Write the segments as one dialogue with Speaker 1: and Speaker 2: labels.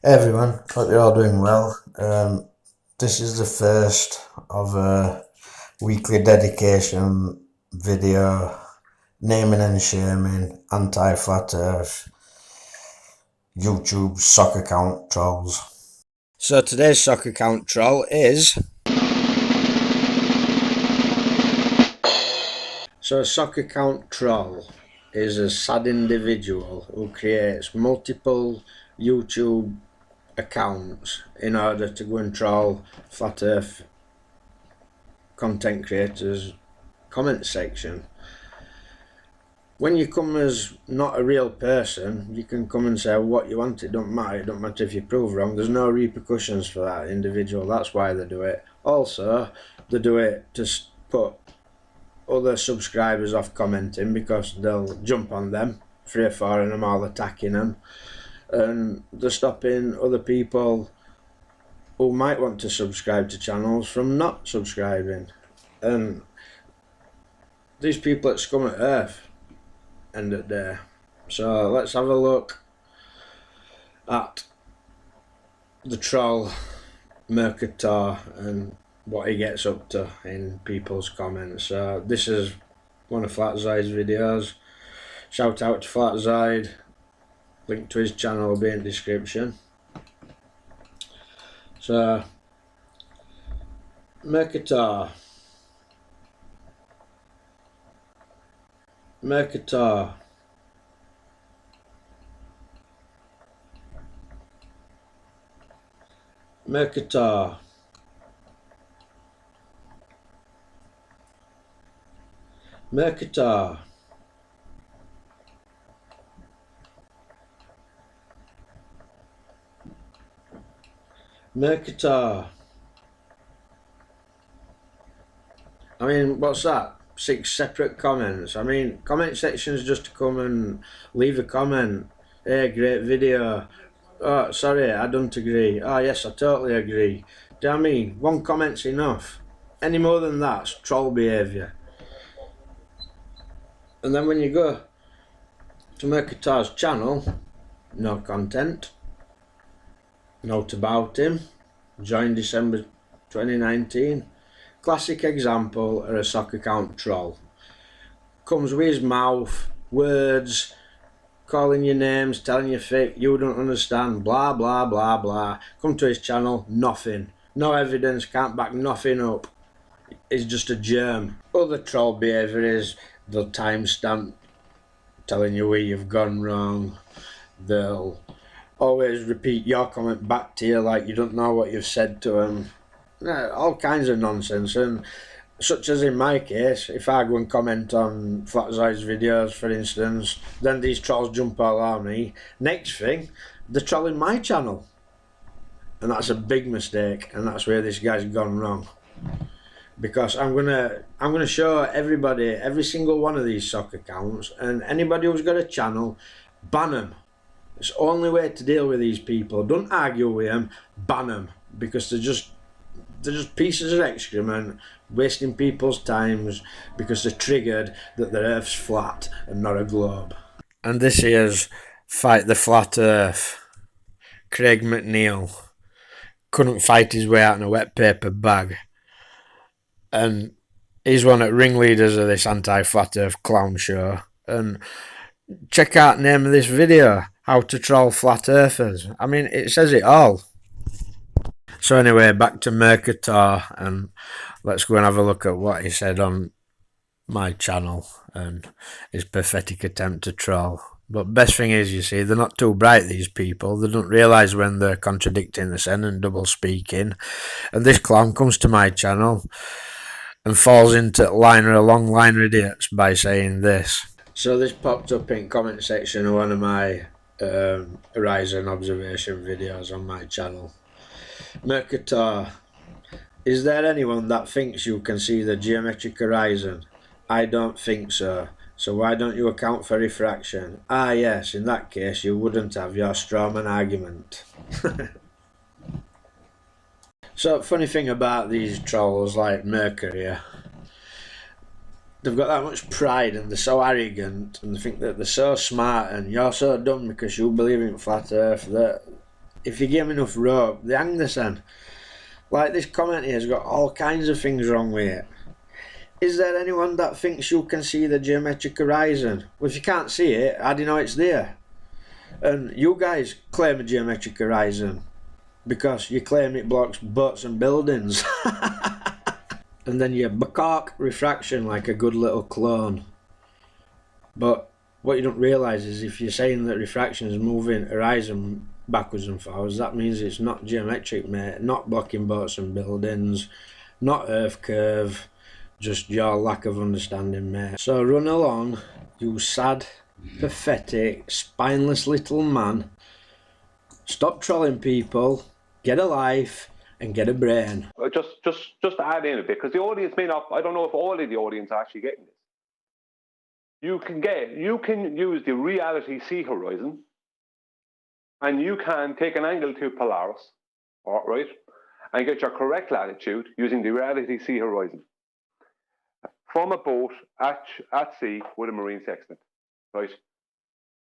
Speaker 1: Hey everyone, hope you're all doing well. This is the first of a weekly dedication video naming and shaming anti-flat earth YouTube soccer count trolls. So today's soccer count troll is... So a soccer count troll is a sad individual who creates multiple YouTube accounts in order to go and troll flat earth content creators comment section. When you come as not a real person, you can come and say what you want. It don't matter if you prove wrong. There's no repercussions for that individual. That's why they do it. Also, they do it to put other subscribers off commenting, because they'll jump on them, 3 or 4 of them all attacking them, and they're stopping other people who might want to subscribe to channels from not subscribing. And these people at Scum at Earth end it there. So let's have a look at the troll Mercator and what he gets up to in people's comments. So this is one of Flatzide's videos. Shout out to Flatzide. Link to his channel will be in the description. So Mercator. Mercator. Mercator. Mercator. Mercator. I mean, what's that? 6 separate comments. I mean, comment section's just to come and leave a comment. Hey, great video. Oh, sorry, I don't agree. Oh, yes, I totally agree. Do you know what I mean? One comment's enough. Any more than that's troll behaviour. And then when you go to Mercator's channel, no content. Note about him. Joined December 2019. Classic example of a soccer count troll. Comes with his mouth, words, calling you names, telling you fake, you don't understand, blah blah blah blah. Come to his channel, nothing. No evidence, can't back nothing up. It's just a germ. Other troll behaviour is they'll timestamp telling you where you've gone wrong. They'll always repeat your comment back to you like you don't know what you've said to them. All kinds of nonsense. And such as in my case, if I go and comment on Flatzide's videos, for instance, then these trolls jump all on me. Next thing, they're trolling my channel, and that's a big mistake, and that's where this guy's gone wrong. Because I'm gonna show everybody, every single one of these soccer accounts, and anybody who's got a channel, ban them. It's the only way to deal with these people. Don't argue with them, ban them, because they're just pieces of excrement, wasting people's times because they're triggered that the Earth's flat and not a globe. And this here's Fight the Flat Earth. Craig McNeil couldn't fight his way out in a wet paper bag, and he's one of the ringleaders of this anti-flat Earth clown show. And check out the name of this video, How to Troll Flat Earthers. I mean, it says it all. So anyway, back to Mercator, and let's go and have a look at what he said on my channel and his pathetic attempt to troll. But best thing is, you see, they're not too bright, these people. They don't realise when they're contradicting the sen and double speaking. And this clown comes to my channel and falls into a long line of idiots by saying this. So this popped up in comment section of one of my horizon observation videos on my channel. Mercator, is there anyone that thinks you can see the geometric horizon? I don't think so. So why don't you account for refraction? Ah yes, in that case you wouldn't have your strawman argument. So funny thing about these trolls like Mercury, they've got that much pride and they're so arrogant and they think that they're so smart and you're so dumb because you believe in flat earth, that if you give them enough rope, they hang the sun. Like this comment here has got all kinds of things wrong with it. Is there anyone that thinks you can see the geometric horizon? Well, if you can't see it, how do you know it's there? And you guys claim a geometric horizon because you claim it blocks boats and buildings. And then you bacock refraction like a good little clone. But what you don't realise is if you're saying that refraction is moving horizon backwards and forwards, that means it's not geometric, mate. Not blocking boats and buildings, not earth curve, just your lack of understanding, mate. So run along, you sad, pathetic, spineless little man. Stop trolling people, get a life, and get a brain.
Speaker 2: Just to add in a bit, because the audience may not, I don't know if all of the audience are actually getting this. You can use the reality sea horizon, and you can take an angle to Polaris, all right, and get your correct latitude using the reality sea horizon from a boat at sea with a marine sextant, right?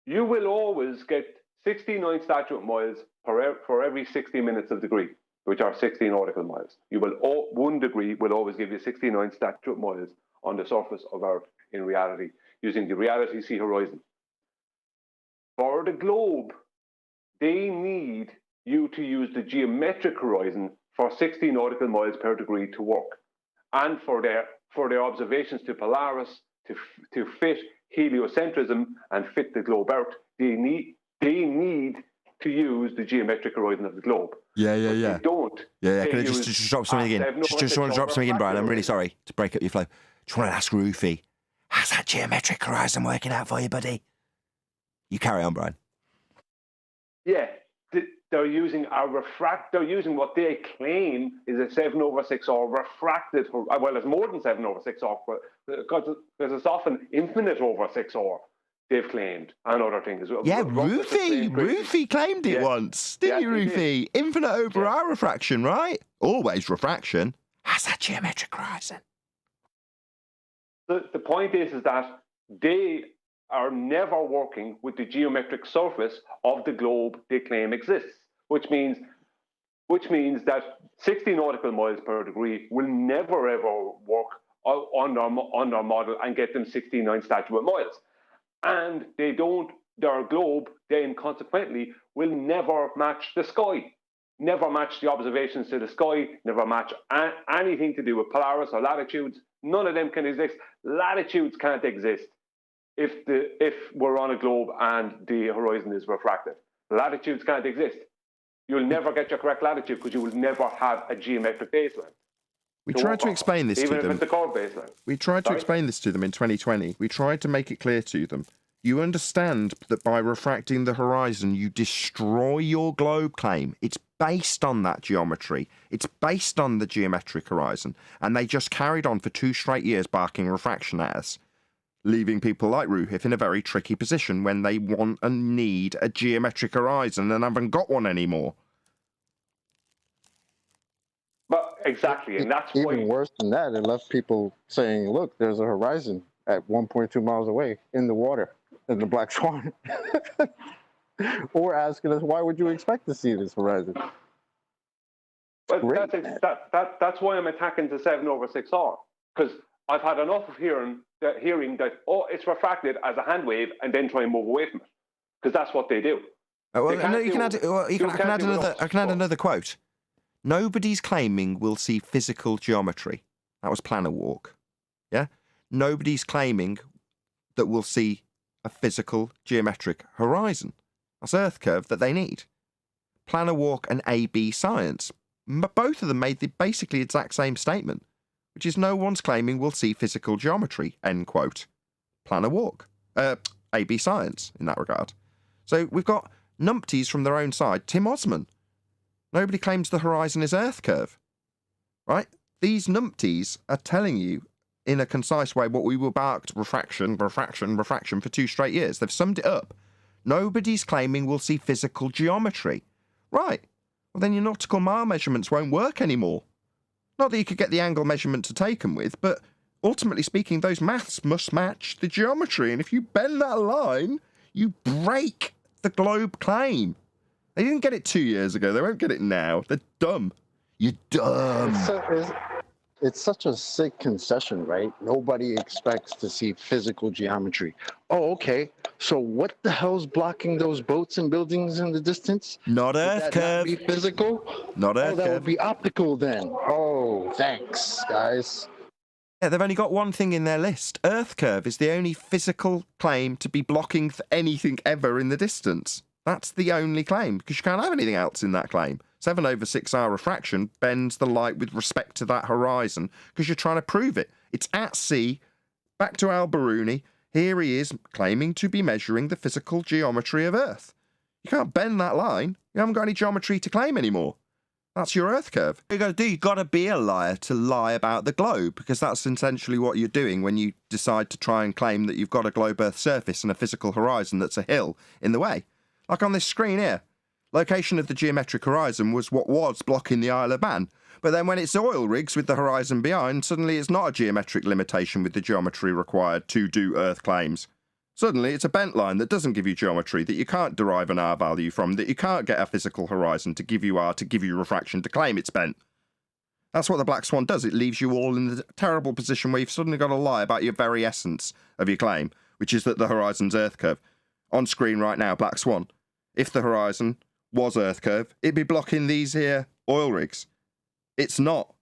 Speaker 2: You will always get 69 statute miles for every 60 minutes of degree, which are 60 nautical miles. 1 degree will always give you 69 statute miles on the surface of Earth in reality, using the reality sea horizon. For the globe, they need you to use the geometric horizon for 60 nautical miles per degree to work, and for their observations to Polaris to fit heliocentrism and fit the globe Earth, they need to use the geometric horizon of the globe.
Speaker 3: Yeah.
Speaker 2: They don't.
Speaker 3: Yeah. Can I just drop something again? Just want to drop something in, Brian. I'm really sorry to break up your flow. Just want to ask Rufy, how's that geometric horizon working out for you, buddy? You carry on, Brian.
Speaker 2: Yeah, they're using they're using what they claim is a 7/6R refracted. Well, it's more than 7/6R, because it's often infinite over 6R. They've claimed, and other things.
Speaker 3: Yeah, Rufy claimed it once, didn't you, Rufy? Infinite over our refraction, right? Always refraction. How's that geometric horizon?
Speaker 2: The point is that they are never working with the geometric surface of the globe they claim exists, which means that 60 nautical miles per degree will never ever work on their model and get them 69 statute miles. And their globe then consequently will never match the sky, never match the observations to the sky, never match anything to do with Polaris or latitudes. None of them can exist. Latitudes can't exist if we're on a globe and the horizon is refracted. Latitudes can't exist. You'll never get your correct latitude because you will never have a geometric baseline.
Speaker 3: We tried to explain this to them.
Speaker 2: Even if it's a curved baseline.
Speaker 3: We tried to explain this to them in 2020. We tried to make it clear to them. You understand that by refracting the horizon, you destroy your globe claim. It's based on that geometry. It's based on the geometric horizon. And they just carried on for 2 straight years barking refraction at us, leaving people like Ruhif in a very tricky position when they want and need a geometric horizon and haven't got one anymore.
Speaker 2: But exactly, and that's
Speaker 4: even worse than that. It left people saying, "Look, there's a horizon at 1.2 miles away in the water in the Black Swan," or asking us, "Why would you expect to see this horizon?"
Speaker 2: But that's why I'm attacking the 7/6R, because I've had enough of hearing that it's refracted as a hand wave and then try and move away from it, because that's what they do.
Speaker 3: I can add another quote. Nobody's claiming we'll see physical geometry. That was Planar Walk. Yeah? Nobody's claiming that we'll see a physical geometric horizon. That's Earth curve that they need. Planar Walk and AB Science, both of them made the basically exact same statement, which is no one's claiming we'll see physical geometry, end quote. Planar Walk. AB Science in that regard. So we've got numpties from their own side. Tim Osman. Nobody claims the horizon is Earth curve, right? These numpties are telling you in a concise way what we were barked refraction for 2 straight years. They've summed it up. Nobody's claiming we'll see physical geometry. Right. Well, then your nautical mile measurements won't work anymore. Not that you could get the angle measurement to take them with, but ultimately speaking, those maths must match the geometry. And if you bend that line, you break the globe claim. They didn't get it 2 years ago. They won't get it now. They're dumb. You're dumb.
Speaker 4: It's such a sick concession, right? Nobody expects to see physical geometry. Oh, okay. So what the hell's blocking those boats and buildings in the distance?
Speaker 3: Not Earth curve.
Speaker 4: Would that not be physical?
Speaker 3: Not Earth
Speaker 4: Oh, that
Speaker 3: curve.
Speaker 4: would be optical then. Oh, thanks, guys.
Speaker 3: Yeah, they've only got one thing in their list. Earth curve is the only physical claim to be blocking anything ever in the distance. That's the only claim, because you can't have anything else in that claim. 7/6R refraction bends the light with respect to that horizon, because you're trying to prove it. It's at sea, back to Al-Biruni. Here he is claiming to be measuring the physical geometry of Earth. You can't bend that line. You haven't got any geometry to claim anymore. That's your Earth curve. What you got to do, you've got to be a liar to lie about the globe, because that's essentially what you're doing when you decide to try and claim that you've got a globe Earth surface and a physical horizon that's a hill in the way. Like on this screen here. Location of the geometric horizon was what was blocking the Isle of Man. But then when it's oil rigs with the horizon behind, suddenly it's not a geometric limitation with the geometry required to do Earth claims. Suddenly it's a bent line that doesn't give you geometry, that you can't derive an R value from, that you can't get a physical horizon to give you R, to give you refraction, to claim it's bent. That's what the Black Swan does. It leaves you all in the terrible position where you've suddenly got to lie about your very essence of your claim, which is that the horizon's Earth curve. On screen right now, Black Swan. If the horizon was Earth curve, it'd be blocking these here oil rigs. It's not.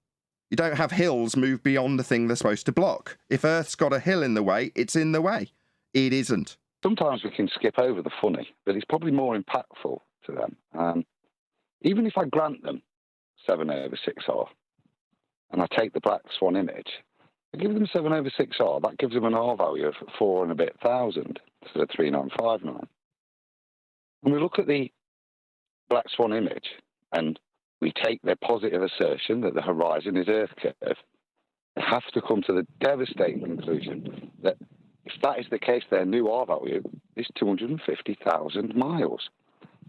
Speaker 3: You don't have hills move beyond the thing they're supposed to block. If Earth's got a hill in the way, it's in the way. It isn't.
Speaker 5: Sometimes we can skip over the funny, but it's probably more impactful to them. Even if I grant them 7/6R, and I take the Black Swan image, I give them 7/6R, that gives them an R value of 4 and a bit thousand instead of 3959. When we look at the Black Swan image and we take their positive assertion that the horizon is Earth curve, they have to come to the devastating conclusion that if that is the case, their new R value is 250,000 miles.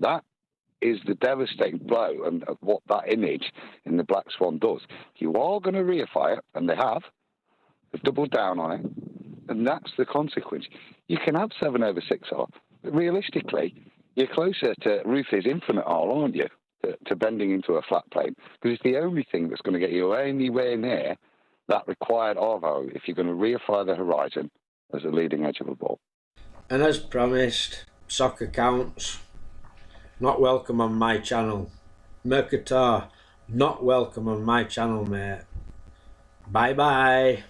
Speaker 5: That is the devastating blow, and what that image in the Black Swan does. You are going to reify it, and they have. They've doubled down on it, and that's the consequence. You can have 7/6R, but realistically, you're closer to Ruth's infinite R, aren't you, to bending into a flat plane? Because it's the only thing that's going to get you anywhere near that required R value if you're going to reify the horizon as a leading edge of a ball.
Speaker 1: And as promised, soccer counts. Not welcome on my channel. Mercator, not welcome on my channel, mate. Bye bye.